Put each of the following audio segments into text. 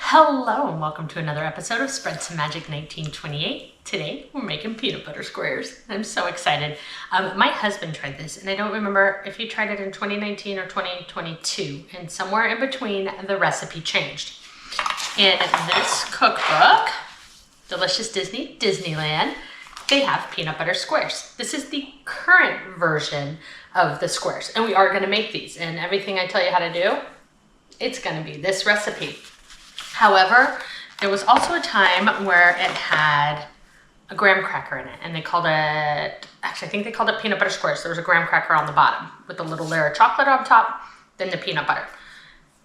Hello and welcome to another episode of Spread Some Magic 1928. Today we're making peanut butter squares. I'm so excited. My husband tried this and I don't remember if he tried it in 2019 or 2022, and somewhere in between the recipe changed. In this cookbook, Delicious Disneyland, they have peanut butter squares. This is the current version of the squares, and we are going to make these, and everything I tell you how to do, it's going to be this recipe. However, there was also a time where it had a graham cracker in it, and they called it, actually I think they called it peanut butter squares. There was a graham cracker on the bottom with a little layer of chocolate on top, then the peanut butter.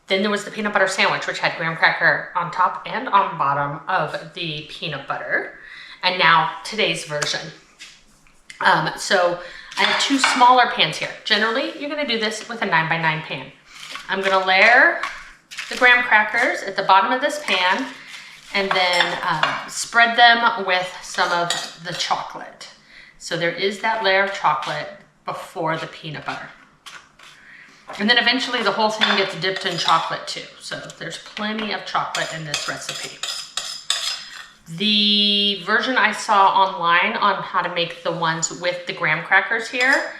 Then there was the peanut butter sandwich, which had graham cracker on top and on bottom of the peanut butter. And now today's version. So I have two smaller pans here. Generally, you're gonna do this with a 9x9 pan. I'm gonna layer the graham crackers at the bottom of this pan and then spread them with some of the chocolate. So there is that layer of chocolate before the peanut butter. And then eventually the whole thing gets dipped in chocolate too. So there's plenty of chocolate in this recipe. The version I saw online on how to make the ones with the graham crackers here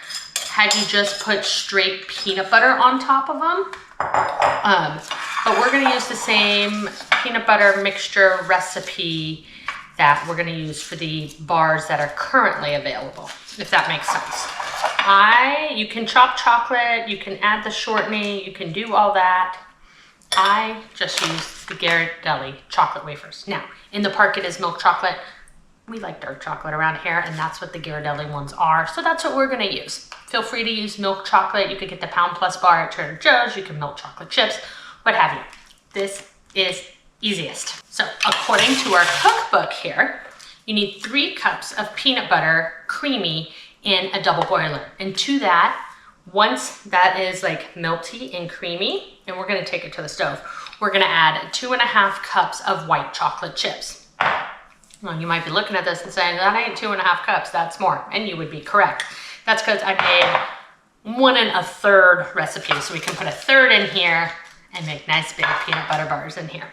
had you just put straight peanut butter on top of them. But we're gonna use the same peanut butter mixture recipe that we're gonna use for the bars that are currently available, if that makes sense. You can chop chocolate, you can add the shortening, you can do all that. I just use the Ghirardelli chocolate wafers. Now, in the park it is milk chocolate. We like dark chocolate around here, and that's what the Ghirardelli ones are. So that's what we're gonna use. Feel free to use milk chocolate. You could get the Pound Plus bar at Trader Joe's. You can milk chocolate chips, what have you. This is easiest. So according to our cookbook here, you need 3 cups of peanut butter, creamy, in a double boiler. And to that, once that is like melty and creamy, and we're gonna take it to the stove, we're gonna add 2.5 cups of white chocolate chips. Well, you might be looking at this and saying, that ain't 2.5 cups, that's more. And you would be correct. That's because I made 1 1/3 recipe. So we can put 1/3 in here and make nice big peanut butter bars in here.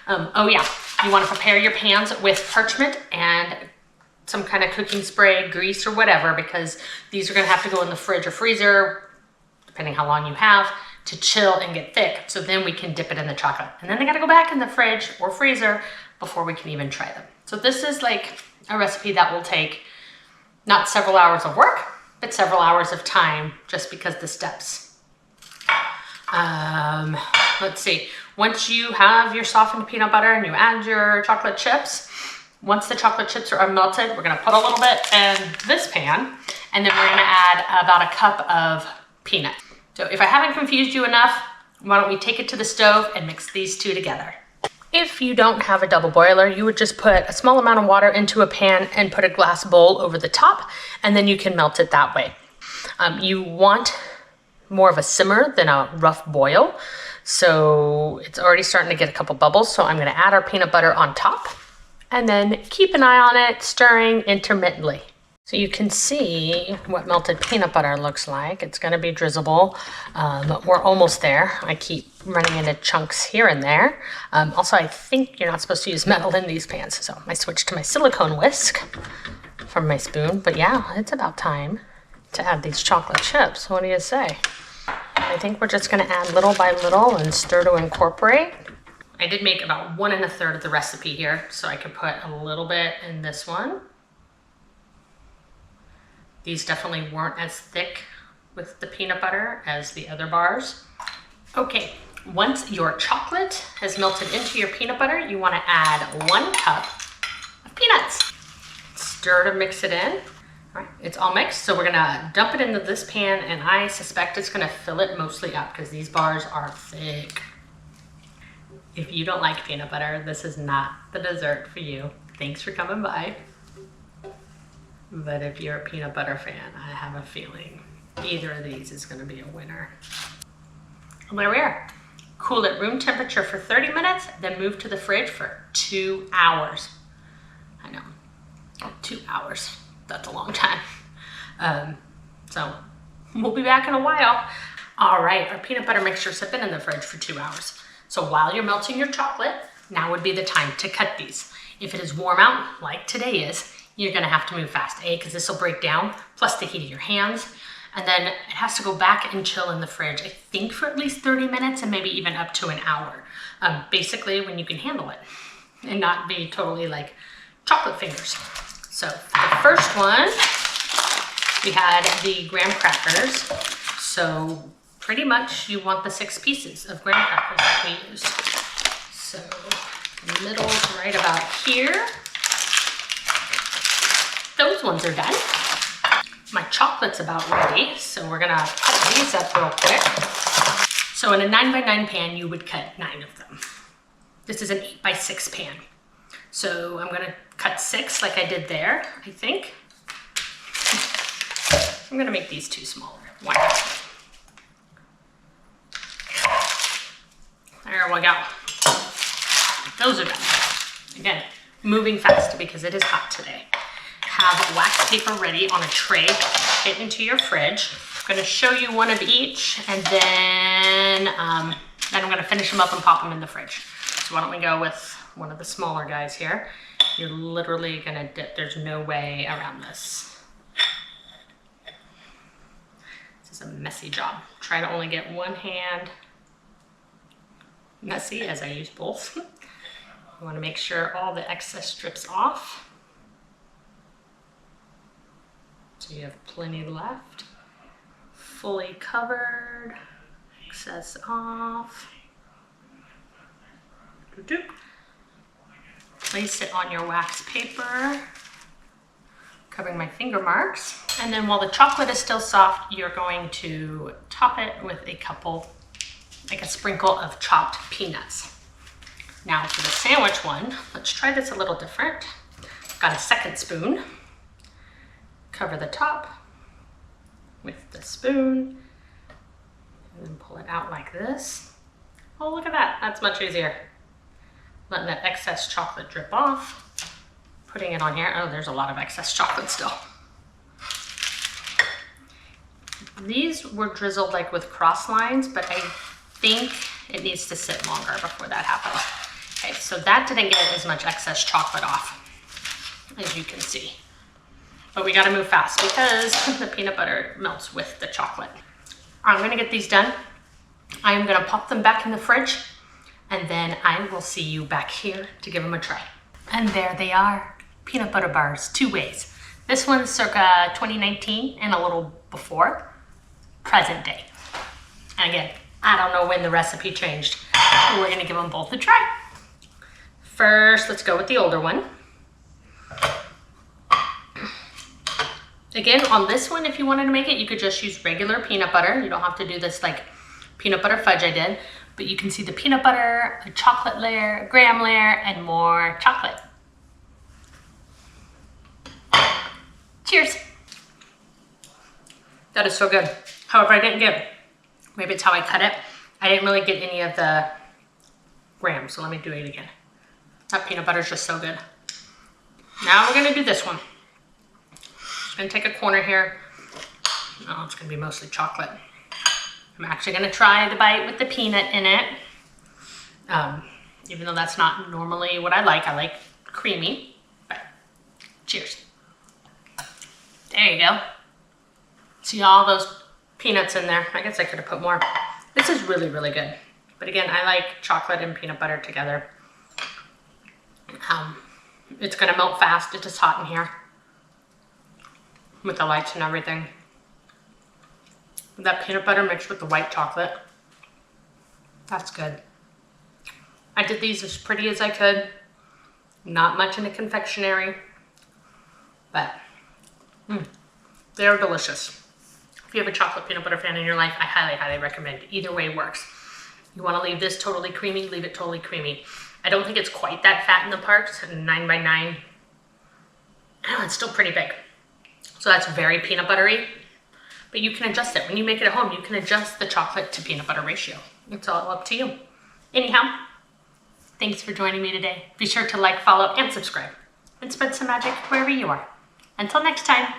Oh yeah, you wanna prepare your pans with parchment and some kind of cooking spray, grease or whatever, because these are gonna have to go in the fridge or freezer, depending how long you have, to chill and get thick. So then we can dip it in the chocolate. And then they gotta go back in the fridge or freezer before we can even try them. So this is like a recipe that will take not several hours of work, but several hours of time just because the steps. Let's see, once you have your softened peanut butter and you add your chocolate chips, once the chocolate chips are melted, we're gonna put a little bit in this pan, and then we're gonna add about 1 cup of peanut. So if I haven't confused you enough, why don't we take it to the stove and mix these two together. If you don't have a double boiler, you would just put a small amount of water into a pan and put a glass bowl over the top, and then you can melt it that way. You want more of a simmer than a rough boil. So it's already starting to get a couple bubbles. So I'm gonna add our peanut butter on top and then keep an eye on it, stirring intermittently. So you can see what melted peanut butter looks like. It's gonna be drizzable. We're almost there. I keep running into chunks here and there. Also, I think you're not supposed to use metal in these pans. So I switched to my silicone whisk from my spoon. But yeah, it's about time to add these chocolate chips. What do you say? I think we're just gonna add little by little and stir to incorporate. I did make about 1 1/3 of the recipe here, so I could put a little bit in this one. These definitely weren't as thick with the peanut butter as the other bars. Okay, once your chocolate has melted into your peanut butter, you wanna add 1 cup of peanuts. Stir to mix it in. All right, it's all mixed, so we're gonna dump it into this pan, and I suspect it's gonna fill it mostly up because these bars are thick. If you don't like peanut butter, this is not the dessert for you. Thanks for coming by. But if you're a peanut butter fan, I have a feeling either of these is gonna be a winner. And there we are. Cool at room temperature for 30 minutes, then move to the fridge for 2 hours. I know, 2 hours. That's a long time. So we'll be back in a while. All right, our peanut butter mixtures have been in the fridge for 2 hours. So while you're melting your chocolate, now would be the time to cut these. If it is warm out, like today is, you're gonna have to move fast. A, because this will break down, plus the heat of your hands. And then it has to go back and chill in the fridge, I think for at least 30 minutes and maybe even up to an hour. Basically when you can handle it and not be totally like chocolate fingers. So for the first one, we had the graham crackers. So pretty much you want the 6 pieces of graham crackers that we use. So the middle right about here. Those ones are done. My chocolate's about ready, so we're gonna cut these up real quick. So in a 9x9 pan, you would cut 9 of them. This is an 8x6 pan. So I'm gonna cut 6 like I did there, I think. I'm gonna make these 2 smaller. One. There we go. Those are done. Again, moving fast because it is hot today. Have wax paper ready on a tray, get into your fridge. I'm gonna show you one of each, and then I'm gonna finish them up and pop them in the fridge. So why don't we go with one of the smaller guys here. You're literally gonna dip, there's no way around this. This is a messy job. Try to only get one hand messy as I use both. I wanna make sure all the excess strips off. So you have plenty left. Fully covered, excess off. Place it on your wax paper, covering my finger marks. And then while the chocolate is still soft, you're going to top it with a couple, like a sprinkle of chopped peanuts. Now for the sandwich one, let's try this a little different. Got a second spoon. Cover the top with the spoon and then pull it out like this. Oh, look at that. That's much easier. Letting that excess chocolate drip off. Putting it on here. Oh, there's a lot of excess chocolate still. These were drizzled like with cross lines, but I think it needs to sit longer before that happens. Okay, so that didn't get as much excess chocolate off, as you can see. But we gotta move fast because the peanut butter melts with the chocolate. I'm gonna get these done. I'm gonna pop them back in the fridge, and then I will see you back here to give them a try. And there they are, peanut butter bars, 2 ways. This one's circa 2019 and a little before, present day. And again, I don't know when the recipe changed. We're gonna give them both a try. First, let's go with the older one. Again, on this one, if you wanted to make it, you could just use regular peanut butter. You don't have to do this like peanut butter fudge I did, but you can see the peanut butter, a chocolate layer, a graham layer, and more chocolate. Cheers. That is so good. However, I didn't get, maybe it's how I cut it, I didn't really get any of the graham, so let me do it again. That peanut butter is just so good. Now we're gonna do this one. I'm gonna take a corner here. Oh, it's gonna be mostly chocolate. I'm actually gonna try the bite with the peanut in it. Even though that's not normally what I like creamy, but cheers. There you go. See all those peanuts in there. I guess I could have put more. This is really, really good. But again, I like chocolate and peanut butter together. It's gonna melt fast, it's just hot in here. With the lights and everything. That peanut butter mixed with the white chocolate. That's good. I did these as pretty as I could. Not much in a confectionery, but they're delicious. If you have a chocolate peanut butter fan in your life, I highly, highly recommend. Either way works. You want to leave this totally creamy, leave it totally creamy. I don't think it's quite that fat in the parts, 9x9. Oh, it's still pretty big. So that's very peanut buttery, but you can adjust it. When you make it at home, you can adjust the chocolate to peanut butter ratio. It's all up to you. Anyhow, thanks for joining me today. Be sure to like, follow, and subscribe, and spread some magic wherever you are. Until next time.